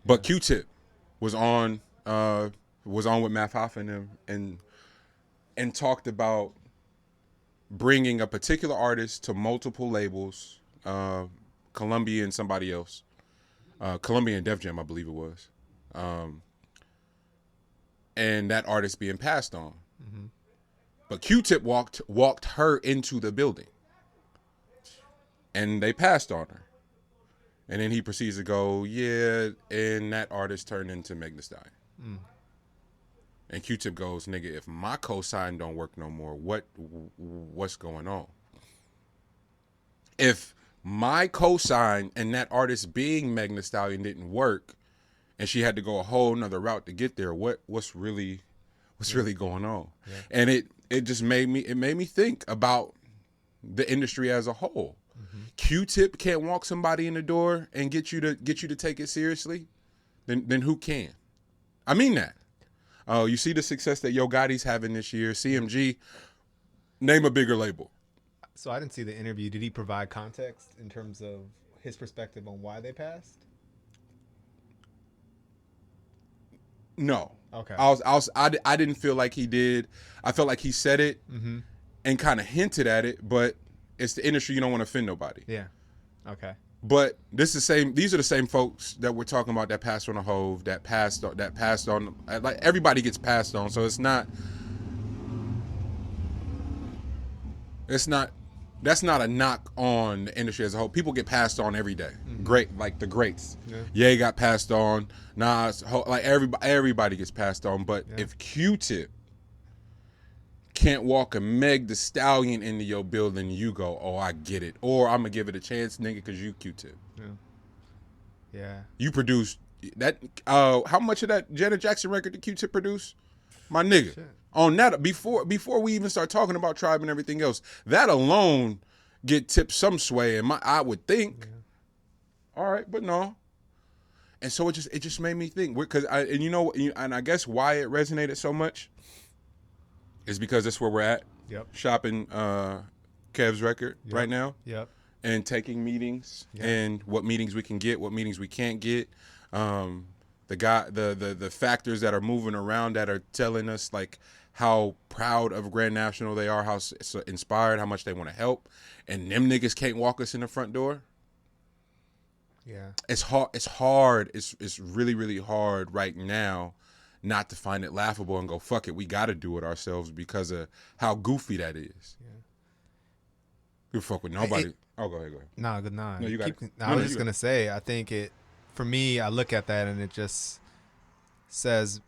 But Q-Tip was on with Math Hoffa and them and talked about bringing a particular artist to multiple labels, Columbia and somebody else, Columbia and Def Jam, I believe it was, and that artist being passed on. Mm-hmm. But Q-Tip walked her into the building, and they passed on her. And then he proceeds to go, yeah, and that artist turned into Meg Thee Stallion. Mm. And Q-Tip goes, nigga, if my cosign don't work no more, what's going on? If my cosign and that artist being Meg Thee Stallion didn't work, and she had to go a whole nother route to get there, what's really going on? Yeah. And it just made me think about the industry as a whole. Mm-hmm. Q-Tip can't walk somebody in the door and get you to take it seriously, then who can? I mean that. You see the success that Yo Gotti's having this year. CMG, name a bigger label. So I didn't see the interview. Did he provide context in terms of his perspective on why they passed? No. Okay. I didn't feel like he did. I felt like he said it and kind of hinted at it, but it's the industry. You don't want to offend nobody. Yeah. Okay. But these are the same folks that we're talking about that passed on a Hove, that passed on. Like everybody gets passed on, so that's not a knock on the industry as a whole. People get passed on every day. Mm-hmm. Great, like the greats. Yeah. Ye got passed on. Nas, like everybody gets passed on. But if Q-Tip can't walk a Meg Thee Stallion into your building, you go, oh, I get it. Or I'm going to give it a chance, nigga, because you Q-Tip. Yeah. You produced that. How much of that Janet Jackson record did Q-Tip produce? My nigga. Shit. On that, before we even start talking about Tribe and everything else, that alone get tipped some sway, and I would think, all right, but no. And so it just made me think, because and I guess why it resonated so much is because that's where we're at. Yep. Shopping Kev's record right now. Yep. And taking meetings and what meetings we can get, what meetings we can't get. The factors that are moving around that are telling us like how proud of Grand National they are, how inspired, how much they want to help, and them niggas can't walk us in the front door. Yeah. It's hard. It's really, really hard right now not to find it laughable and go, fuck it, we got to do it ourselves because of how goofy that is. Yeah. You fuck with nobody. Go ahead. Nah, good night. No, you got it. I was just going to say, I think for me, I look at that and it just says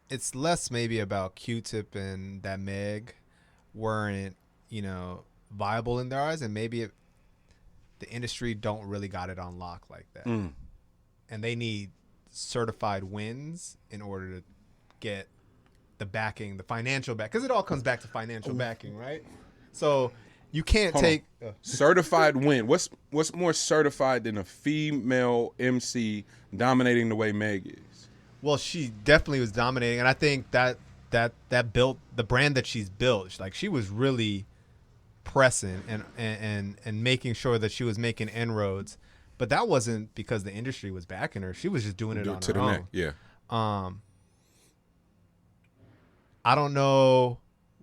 it's less maybe about Q-Tip and that Meg weren't, viable in their eyes, and maybe the industry don't really got it on lock like that. And they need certified wins in order to get the backing, the financial back, because it all comes back to financial backing, right? So you can't take certified win. What's more certified than a female MC dominating the way Meg is? Well, she definitely was dominating, and I think that built the brand that she's built. Like, she was really pressing and making sure that she was making inroads. But that wasn't because the industry was backing her. She was just doing it on her own. Neck. Yeah. I don't know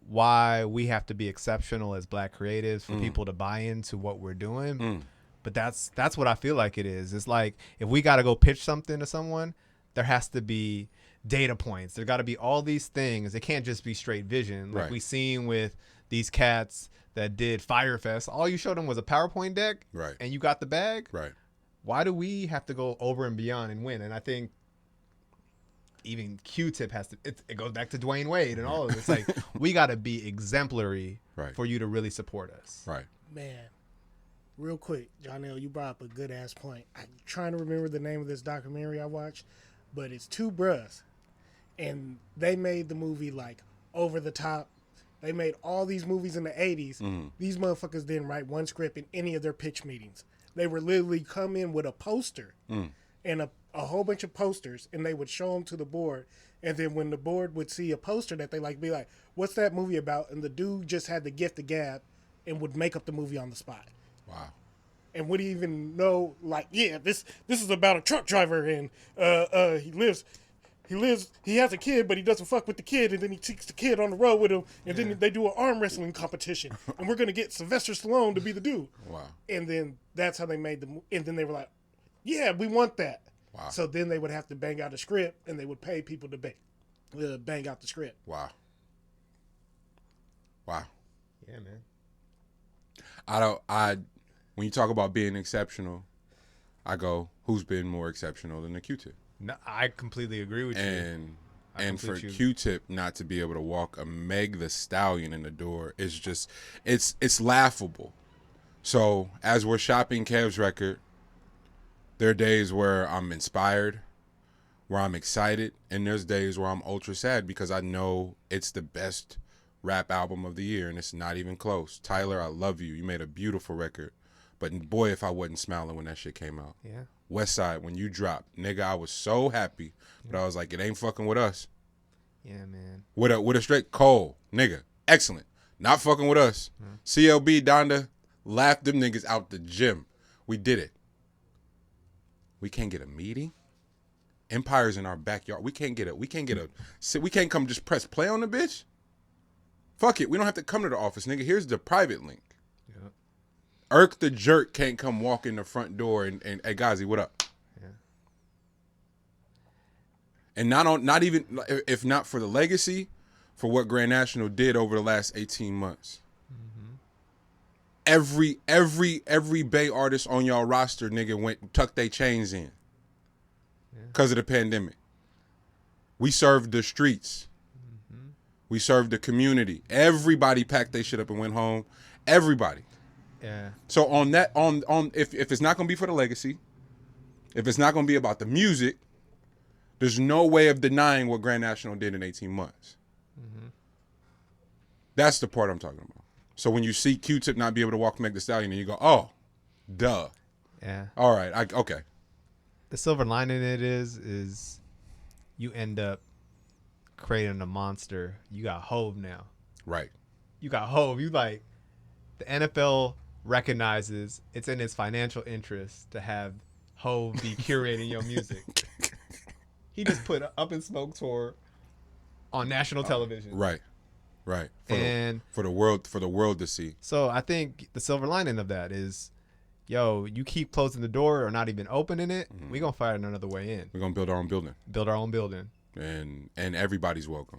why we have to be exceptional as black creatives for people to buy into what we're doing. But that's what I feel like it is. It's like, if we got to go pitch something to someone, there has to be data points. There got to be all these things. It can't just be straight vision. Like we seen with these cats that did Firefest. All you showed them was a PowerPoint deck, right? And you got the bag, right? Why do we have to go over and beyond and win? And I think even Q-Tip has to. It goes back to Dwayne Wade and all of it. It's like, we got to be exemplary for you to really support us. Right. Man, real quick, Jonel, you brought up a good ass point. I'm trying to remember the name of this documentary I watched, but it's two bruhs, and they made the movie like over the top. They made all these movies in the 80s. These motherfuckers didn't write one script in any of their pitch meetings. They would literally come in with a poster and a whole bunch of posters, and they would show them to the board. And then when the board would see a poster that they like, be like, what's that movie about? And the dude just had the gift of gab and would make up the movie on the spot. Wow. and would even know, like, yeah, this is about a truck driver, and he has a kid, but he doesn't fuck with the kid, and then he takes the kid on the road with him, and then they do an arm wrestling competition, and we're gonna get Sylvester Stallone to be the dude. Wow. And then that's how they made and then they were like, yeah, we want that. Wow. So then they would have to bang out a script, and they would pay people to bang out the script. Wow. Wow. Yeah, man. When you talk about being exceptional, I go, who's been more exceptional than the Q-Tip? No, I completely agree with you. And for Q-Tip not to be able to walk a Meg the Stallion in the door is just, it's laughable. So as we're shopping Kev's record, there are days where I'm inspired, where I'm excited, and there's days where I'm ultra sad because I know it's the best rap album of the year, and it's not even close. Tyler, I love you. You made a beautiful record. But boy, if I wasn't smiling when that shit came out. Yeah. Westside, when you dropped, nigga, I was so happy. But I was like, it ain't fucking with us. Yeah, man. With a straight Cole, nigga. Excellent. Not fucking with us. CLB, Donda, laughed them niggas out the gym. We did it. We can't get a meeting. Empire's in our backyard. We can't come just press play on the bitch. Fuck it. We don't have to come to the office, nigga. Here's the private link. Yeah. Irk the jerk can't come walk in the front door and hey Gazi, what up? Yeah. And not even if not for the legacy, for what Grand National did over the last 18 months. Mm-hmm. Every Bay artist on y'all roster, nigga, tucked their chains in. Because of the pandemic. We served the streets. We served the community. Everybody packed their shit up and went home. Everybody. Yeah. So on that, if it's not gonna be for the legacy, if it's not gonna be about the music, there's no way of denying what Grand National did in 18 months. Mm-hmm. That's the part I'm talking about. So when you see Q-Tip not be able to walk Meg the Stallion, and you go, oh, duh. Yeah. All right. Okay. The silver lining in it is you end up creating a monster. You got Hove now. Right. You got Hove. You like the NFL recognizes it's in its financial interest to have Hove be curating your music. He just put an Up in Smoke tour on national television. Right. For the world to see. So I think the silver lining of that is, yo, you keep closing the door or not even opening it, we're gonna find another way in. We're gonna build our own building. Build our own building. And everybody's welcome.